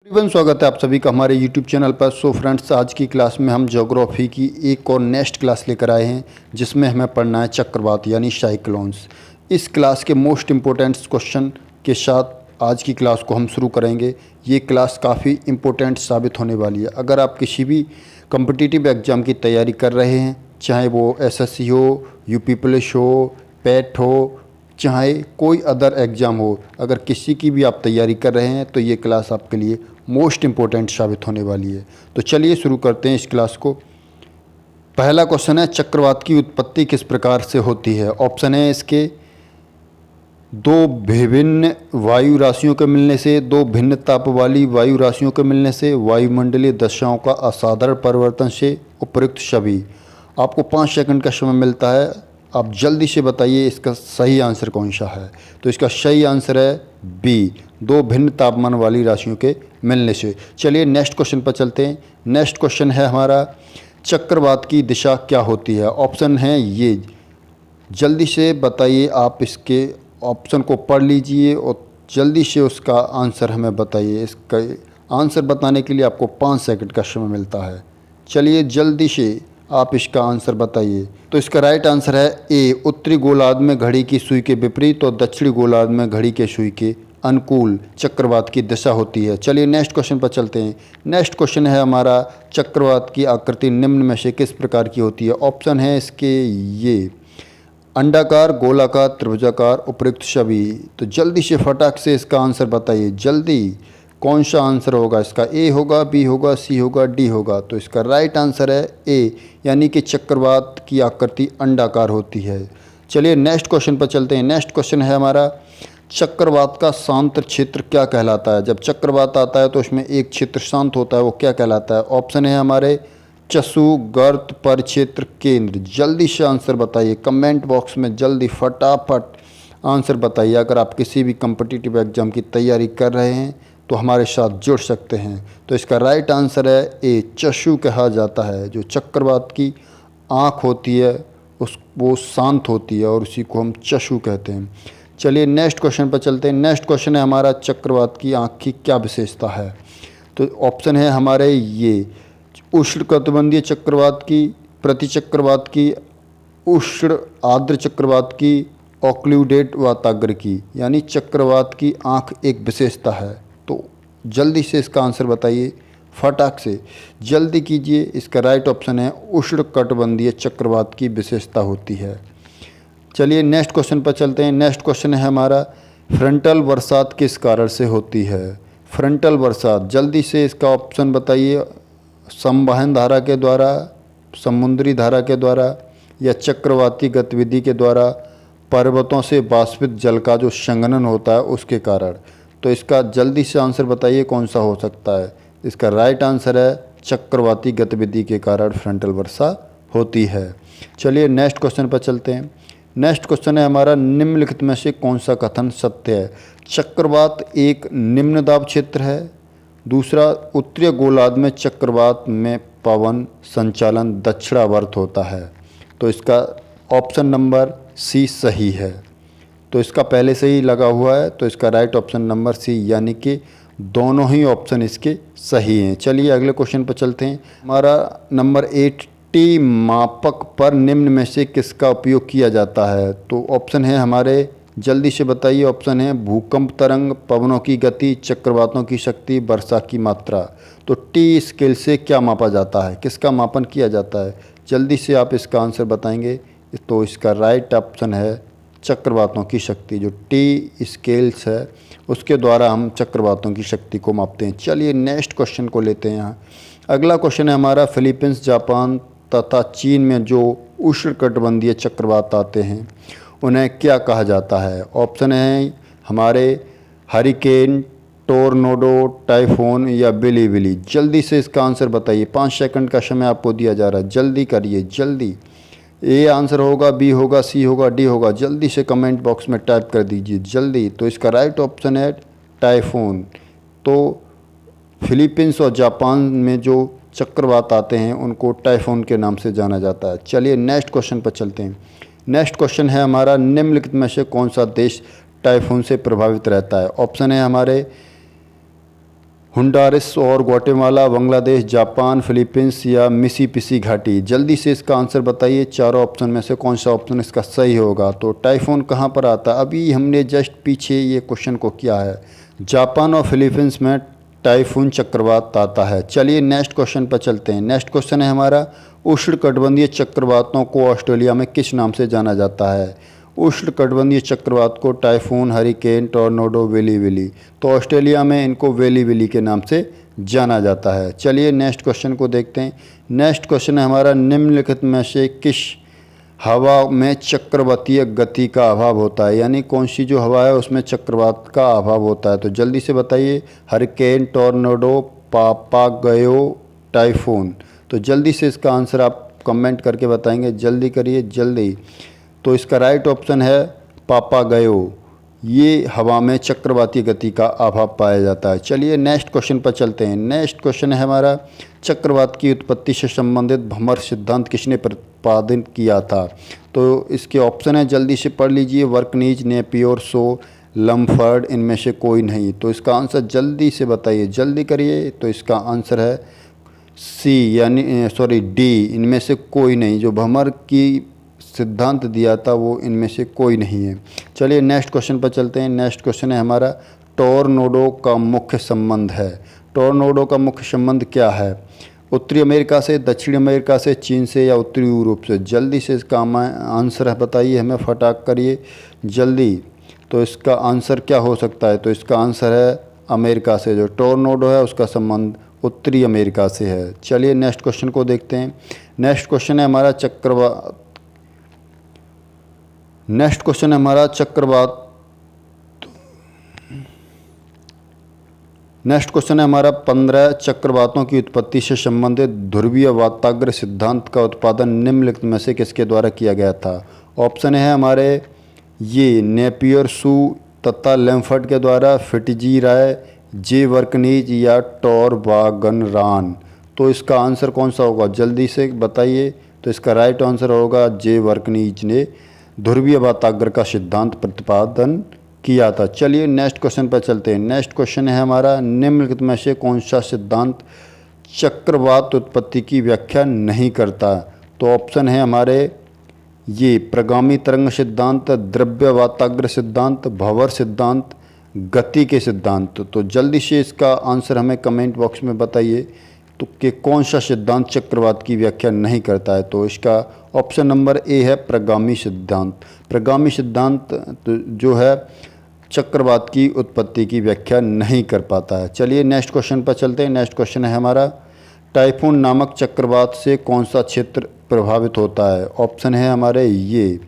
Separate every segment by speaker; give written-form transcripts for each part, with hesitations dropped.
Speaker 1: एवं स्वागत है आप सभी का हमारे YouTube चैनल पर। सो फ्रेंड्स, आज की क्लास में हम ज्योग्राफी की एक और नेक्स्ट क्लास लेकर आए हैं जिसमें हमें पढ़ना है चक्रवात यानी साइक्लोन्स। इस क्लास के मोस्ट इम्पोर्टेंट क्वेश्चन के साथ आज की क्लास को हम शुरू करेंगे। ये क्लास काफ़ी इम्पोर्टेंट साबित होने वाली है। अगर आप किसी भी कॉम्पिटिटिव एग्ज़ाम की तैयारी कर रहे हैं, चाहे वो SSC हो, UP पुलिस हो, PET हो, चाहे कोई अदर एग्ज़ाम हो, अगर किसी की भी आप तैयारी कर रहे हैं तो ये क्लास आपके लिए मोस्ट इम्पोर्टेंट साबित होने वाली है। तो चलिए शुरू करते हैं इस क्लास को। पहला क्वेश्चन है, चक्रवात की उत्पत्ति किस प्रकार से होती है। ऑप्शन है इसके दो विभिन्न वायु राशियों के मिलने से, दो भिन्न ताप वाली वायु राशियों के मिलने से, वायुमंडलीय दशाओं का असाधारण परिवर्तन से, उपयुक्त सभी। आपको 5 सेकंड का समय मिलता है, आप जल्दी से बताइए इसका सही आंसर कौन सा है। तो इसका सही आंसर है बी, दो भिन्न तापमान वाली राशियों के मिलने से। चलिए नेक्स्ट क्वेश्चन पर चलते हैं। नेक्स्ट क्वेश्चन है हमारा, चक्रवात की दिशा क्या होती है। ऑप्शन है ये, जल्दी से बताइए, आप इसके ऑप्शन को पढ़ लीजिए और जल्दी से उसका आंसर हमें बताइए। इसका आंसर बताने के लिए आपको 5 सेकंड का समय मिलता है। चलिए जल्दी से आप इसका आंसर बताइए। तो इसका राइट आंसर है ए, उत्तरी गोलार्ध में घड़ी की सुई के विपरीत और दक्षिणी गोलार्ध में घड़ी के सुई के अनुकूल चक्रवात की दिशा होती है। चलिए नेक्स्ट क्वेश्चन पर चलते हैं। नेक्स्ट क्वेश्चन है हमारा, चक्रवात की आकृति निम्न में से किस प्रकार की होती है। ऑप्शन है इसके ये, अंडाकार, गोलाकार, त्रिभुजाकार, उपयुक्त सभी। तो जल्दी से फटाक से इसका आंसर बताइए। जल्दी कौन सा आंसर होगा इसका, ए होगा, बी होगा, सी होगा, डी होगा। तो इसका राइट आंसर है ए, यानी कि चक्रवात की आकृति अंडाकार होती है। चलिए नेक्स्ट क्वेश्चन पर चलते हैं। नेक्स्ट क्वेश्चन है हमारा, चक्रवात का शांत क्षेत्र क्या कहलाता है। जब चक्रवात आता है तो उसमें एक क्षेत्र शांत होता है, वो क्या कहलाता है। ऑप्शन है हमारे चसु, गर्त, परिक्षेत्र, केंद्र। जल्दी से आंसर बताइए कमेंट बॉक्स में, जल्दी फटाफट आंसर बताइए। अगर आप किसी भी कॉम्पिटिटिव एग्जाम की तैयारी कर रहे हैं तो हमारे साथ जुड़ सकते हैं। तो इसका राइट आंसर है ए, चक्षु कहा जाता है। जो चक्रवात की आँख होती है वो शांत होती है और उसी को हम चक्षु कहते हैं। चलिए नेक्स्ट क्वेश्चन पर चलते हैं। नेक्स्ट क्वेश्चन है हमारा, चक्रवात की आँख की क्या विशेषता है। तो ऑप्शन है हमारे ये, उष्णकटिबंधीय चक्रवात की, प्रतिचक्रवात की, उष्ण आर्द्र चक्रवात की, ऑक्लूडेड वाताग्र की। यानी चक्रवात की आँख एक विशेषता है। तो जल्दी से इसका आंसर बताइए, फटाक से जल्दी कीजिए। इसका राइट ऑप्शन है उष्णकटिबंधीय चक्रवात की विशेषता होती है। चलिए नेक्स्ट क्वेश्चन पर चलते हैं। नेक्स्ट क्वेश्चन है हमारा, फ्रंटल बरसात किस कारण से होती है। फ्रंटल बरसात, जल्दी से इसका ऑप्शन बताइए। संवहन धारा के द्वारा, समुद्री धारा के द्वारा, या चक्रवाती गतिविधि के द्वारा, पर्वतों से वाष्पित जल का जो संघनन होता है उसके कारण। तो इसका जल्दी से आंसर बताइए कौन सा हो सकता है। इसका राइट आंसर है चक्रवाती गतिविधि के कारण फ्रंटल वर्षा होती है। चलिए नेक्स्ट क्वेश्चन पर चलते हैं। नेक्स्ट क्वेश्चन है हमारा, निम्नलिखित में से कौन सा कथन सत्य है। चक्रवात एक निम्न दाब क्षेत्र है। दूसरा, उत्तरी गोलार्ध में चक्रवात में पवन संचालन दक्षिणावर्त होता है। तो इसका ऑप्शन नंबर सी सही है। तो इसका पहले से ही लगा हुआ है, तो इसका राइट ऑप्शन नंबर सी, यानी कि दोनों ही ऑप्शन इसके सही हैं। चलिए अगले क्वेश्चन पर चलते हैं। हमारा नंबर 8, टी मापक पर निम्न में से किसका उपयोग किया जाता है। तो ऑप्शन है हमारे, जल्दी से बताइए। ऑप्शन है भूकंप तरंग, पवनों की गति, चक्रवातों की शक्ति, वर्षा की मात्रा। तो टी स्केल से क्या मापा जाता है, किसका मापन किया जाता है। जल्दी से आप इसका आंसर बताएंगे। तो इसका राइट ऑप्शन है चक्रवातों की शक्ति। जो टी स्केल्स है उसके द्वारा हम चक्रवातों की शक्ति को मापते हैं। चलिए नेक्स्ट क्वेश्चन को लेते हैं यहाँ। अगला क्वेश्चन है हमारा, फिलीपींस, जापान तथा चीन में जो उष्णकटिबंधीय चक्रवात आते हैं उन्हें क्या कहा जाता है। ऑप्शन है हमारे हरिकेन, टोर्नाडो, टाइफून या बिली। जल्दी से इसका आंसर बताइए। 5 सेकंड का समय आपको दिया जा रहा है, जल्दी करिए जल्दी। ए आंसर होगा, बी होगा, सी होगा, डी होगा। जल्दी से कमेंट बॉक्स में टाइप कर दीजिए जल्दी। तो इसका राइट ऑप्शन है टाइफून। तो फिलीपींस और जापान में जो चक्रवात आते हैं उनको टाइफून के नाम से जाना जाता है। चलिए नेक्स्ट क्वेश्चन पर चलते हैं। नेक्स्ट क्वेश्चन है हमारा, निम्नलिखित में से कौन सा देश टाइफून से प्रभावित रहता है। ऑप्शन है हमारे होंडुरास और ग्वाटेमाला, बांग्लादेश, जापान, फिलीपींस या मिसिसिपी घाटी। जल्दी से इसका आंसर बताइए, चारों ऑप्शन में से कौन सा ऑप्शन इसका सही होगा। तो टाइफून कहाँ पर आता है, अभी हमने जस्ट पीछे ये क्वेश्चन को किया है। जापान और फिलीपींस में टाइफून चक्रवात आता है। चलिए नेक्स्ट क्वेश्चन पर चलते हैं। नेक्स्ट क्वेश्चन है हमारा, उष्णकटिबंधीय चक्रवातों को ऑस्ट्रेलिया में किस नाम से जाना जाता है। उष्णकटिबंधीय चक्रवात को टाइफून, हरिकेन, टॉर्नेडो, वेली विली। तो ऑस्ट्रेलिया में इनको वेली विली के नाम से जाना जाता है। चलिए नेक्स्ट क्वेश्चन को देखते हैं। नेक्स्ट क्वेश्चन है हमारा, निम्नलिखित में से किस हवा में चक्रवातीय गति का अभाव होता है, यानी कौन सी जो हवा है उसमें चक्रवात का अभाव होता है। तो जल्दी से बताइए, हरिकेन, टॉर्नेडो, पापागयो, टाइफून। तो जल्दी से इसका आंसर आप कमेंट करके बताएंगे, जल्दी करिए जल्दी। तो इसका राइट ऑप्शन है पापागयो। ये हवा में चक्रवाती गति का अभाव पाया जाता है। चलिए नेक्स्ट क्वेश्चन पर चलते हैं। नेक्स्ट क्वेश्चन है हमारा, चक्रवात की उत्पत्ति से संबंधित भ्रमर सिद्धांत किसने प्रतिपादित किया था। तो इसके ऑप्शन है, जल्दी से पढ़ लीजिए, वर्कनीज, नेपियर, शो, लम्फर्ड, इनमें से कोई नहीं। तो इसका आंसर जल्दी से बताइए, जल्दी करिए। तो इसका आंसर है सी, यानी सॉरी डी, इनमें से कोई नहीं। जो भ्रमर की सिद्धांत दिया था वो इनमें से कोई नहीं है। चलिए नेक्स्ट क्वेश्चन पर चलते हैं। नेक्स्ट क्वेश्चन है हमारा, टॉर्नेडो का मुख्य संबंध है। टॉर्नेडो का मुख्य संबंध क्या है, उत्तरी अमेरिका से, दक्षिण अमेरिका से, चीन से या उत्तरी यूरोप से। जल्दी से इसका आंसर बताइए, हमें फटाक करिए जल्दी। तो इसका आंसर क्या हो सकता है। तो इसका आंसर है अमेरिका से। जो टॉर्नेडो है उसका संबंध उत्तरी अमेरिका से है। चलिए नेक्स्ट क्वेश्चन को देखते हैं। नेक्स्ट क्वेश्चन है हमारा, नेक्स्ट क्वेश्चन है हमारा नेक्स्ट क्वेश्चन है हमारा 15 चक्रवातों की उत्पत्ति से संबंधित ध्रुवीय वाताग्र सिद्धांत का उत्पादन निम्नलिखित में से किसके द्वारा किया गया था। ऑप्शन है हमारे ये नेपियर, शू तथा लैम्फर्ड के द्वारा, फिटजी राय, जे वर्कनीज या टॉरबागनरान। तो इसका आंसर कौन सा होगा, जल्दी से बताइए। तो इसका राइट आंसर होगा जे वर्कनीज ने ध्रुवीय वाताग्र का सिद्धांत प्रतिपादन किया था। चलिए नेक्स्ट क्वेश्चन पर चलते हैं। नेक्स्ट क्वेश्चन है हमारा, निम्नलिखित में से कौन सा सिद्धांत चक्रवात उत्पत्ति की व्याख्या नहीं करता। तो ऑप्शन है हमारे ये प्रगामी तरंग सिद्धांत, द्रव्य वाताग्र सिद्धांत, भंवर सिद्धांत, गति के सिद्धांत। तो जल्दी से इसका आंसर हमें कमेंट बॉक्स में बताइए तो कि कौन सा सिद्धांत चक्रवात की व्याख्या नहीं करता है। तो इसका ऑप्शन नंबर ए है प्रगामी सिद्धांत। प्रगामी सिद्धांत जो है चक्रवात की उत्पत्ति की व्याख्या नहीं कर पाता है। चलिए नेक्स्ट क्वेश्चन पर चलते हैं। नेक्स्ट क्वेश्चन है हमारा, टाइफून नामक चक्रवात से कौन सा क्षेत्र प्रभावित होता है। ऑप्शन है हमारे ये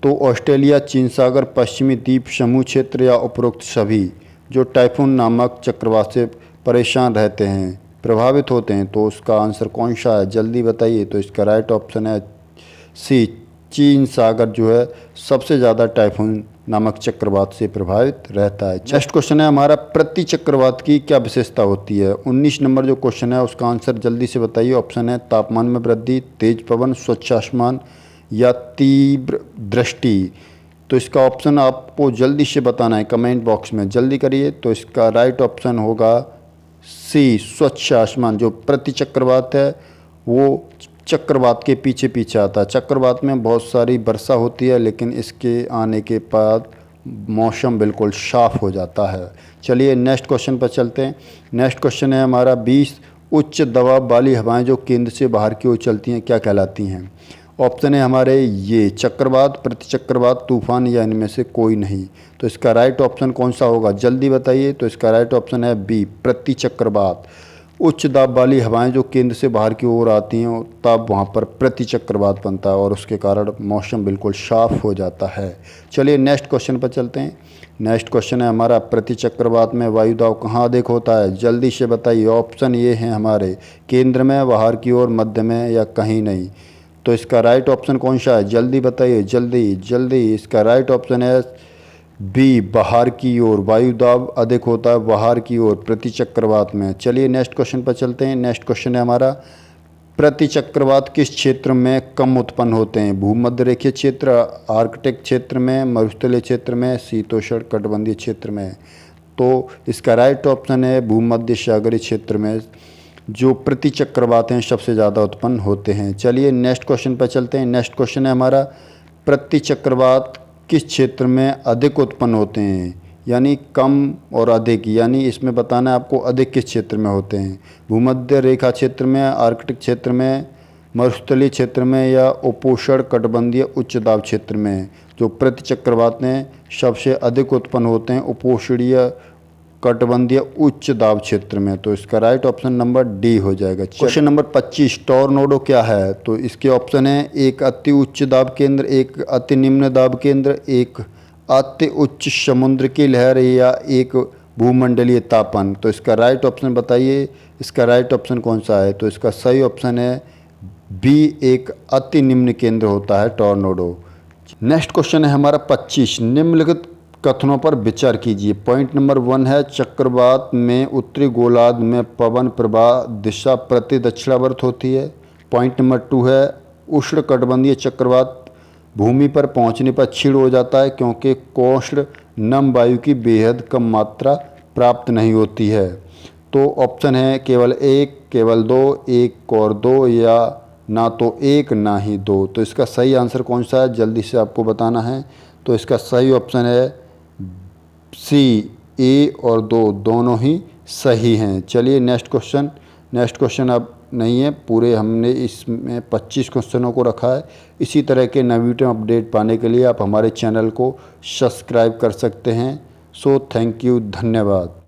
Speaker 1: तो ऑस्ट्रेलिया, चीन सागर, पश्चिमी द्वीप समूह क्षेत्र या उपरोक्त सभी। जो टाइफून नामक चक्रवात से परेशान रहते हैं, प्रभावित होते हैं, तो उसका आंसर कौन सा है, जल्दी बताइए। तो इसका राइट ऑप्शन है सी, चीन सागर जो है सबसे ज़्यादा टाइफून नामक चक्रवात से प्रभावित रहता है। नेक्स्ट क्वेश्चन है हमारा, प्रति चक्रवात की क्या विशेषता होती है। 19 नंबर जो क्वेश्चन है उसका आंसर जल्दी से बताइए। ऑप्शन है तापमान में वृद्धि, तेज पवन, स्वच्छ आसमान या तीव्र दृष्टि। तो इसका ऑप्शन आपको जल्दी से बताना है, कमेंट बॉक्स में जल्दी करिए। तो इसका राइट ऑप्शन होगा सी, स्वच्छ आसमान। जो प्रति चक्रवात है वो चक्रवात के पीछे पीछे आता है। चक्रवात में बहुत सारी वर्षा होती है, लेकिन इसके आने के बाद मौसम बिल्कुल साफ हो जाता है। चलिए नेक्स्ट क्वेश्चन पर चलते हैं। नेक्स्ट क्वेश्चन है हमारा 20 उच्च दबाव वाली हवाएं जो केंद्र से बाहर की ओर चलती हैं क्या कहलाती हैं। ऑप्शन है हमारे ये चक्रवात, प्रतिचक्रवात, तूफान या इनमें से कोई नहीं। तो इसका राइट ऑप्शन कौन सा होगा, जल्दी बताइए। तो इसका राइट ऑप्शन है बी, प्रतिचक्रवात। उच्च दाब वाली हवाएं जो केंद्र से बाहर की ओर आती हैं तब वहाँ पर प्रतिचक्रवात बनता है और उसके कारण मौसम बिल्कुल साफ हो जाता है। चलिए नेक्स्ट क्वेश्चन पर चलते हैं। नेक्स्ट क्वेश्चन है हमारा, प्रतिचक्रवात में वायु दाब कहाँ अधिक होता है, जल्दी से बताइए। ऑप्शन ये हैं हमारे केंद्र में, बाहर की ओर, मध्य में या कहीं नहीं। तो इसका राइट ऑप्शन कौन सा है, जल्दी बताइए, जल्दी जल्दी। इसका राइट ऑप्शन है बी, बाहर की ओर। वायु दाब अधिक होता है बाहर की ओर प्रतिचक्रवात में। चलिए नेक्स्ट क्वेश्चन पर चलते हैं। नेक्स्ट क्वेश्चन है हमारा, प्रतिचक्रवात किस क्षेत्र में कम उत्पन्न होते हैं। भूमध्य रेखीय क्षेत्र, आर्कटिक क्षेत्र में, मरुस्थलीय क्षेत्र में, शीतोष्ण कटिबंधीय क्षेत्र में। तो इसका राइट ऑप्शन है भूमध्य सागरीय क्षेत्र में जो प्रति चक्रवात हैं सबसे ज़्यादा उत्पन्न होते हैं। चलिए नेक्स्ट क्वेश्चन पर चलते हैं। नेक्स्ट क्वेश्चन है हमारा, प्रति चक्रवात किस क्षेत्र में अधिक उत्पन्न होते हैं, यानी कम और अधिक, यानी इसमें बताना है आपको अधिक किस क्षेत्र में होते हैं। भूमध्य रेखा क्षेत्र में, आर्कटिक क्षेत्र में, मरुस्थलीय क्षेत्र में या उपोष्ण कटिबंधीय उच्च दाब क्षेत्र में। जो प्रति चक्रवात हैं सबसे अधिक उत्पन्न होते हैं उपोष्णीय कटिबंधीय उच्च दाब क्षेत्र में। तो इसका राइट ऑप्शन नंबर डी हो जाएगा। क्वेश्चन नंबर 25, टॉर्नेडो क्या है? तो इसके ऑप्शन है एक अति उच्च दाब केंद्र, एक अति निम्न दाब केंद्र, एक अति उच्च समुद्र की लहर या एक भूमंडलीय तापन। तो इसका राइट ऑप्शन बताइए, इसका राइट ऑप्शन कौन सा है? तो इसका सही ऑप्शन है बी, एक अति निम्न केंद्र होता है टॉर्नेडो। नेक्स्ट क्वेश्चन है हमारा 25, निम्नलिखित कथनों पर विचार कीजिए। पॉइंट नंबर 1 है चक्रवात में उत्तरी गोलार्ध में पवन प्रवाह दिशा प्रति दक्षिणावर्त होती है। पॉइंट नंबर 2 है उष्णकटिबंधीय चक्रवात भूमि पर पहुंचने पर क्षीण हो जाता है क्योंकि कोष्ण नम वायु की बेहद कम मात्रा प्राप्त नहीं होती है। तो ऑप्शन है केवल 1, केवल 2, 1 और 2 या ना तो 1 ना ही 2। तो इसका सही आंसर कौन सा है जल्दी से आपको बताना है। तो इसका सही ऑप्शन है सी, ए और 2 दोनों ही सही हैं। चलिए नेक्स्ट क्वेश्चन अब नहीं है, पूरे हमने इसमें 25 क्वेश्चनों को रखा है। इसी तरह के नवीनतम अपडेट पाने के लिए आप हमारे चैनल को सब्सक्राइब कर सकते हैं। सो थैंक यू, धन्यवाद।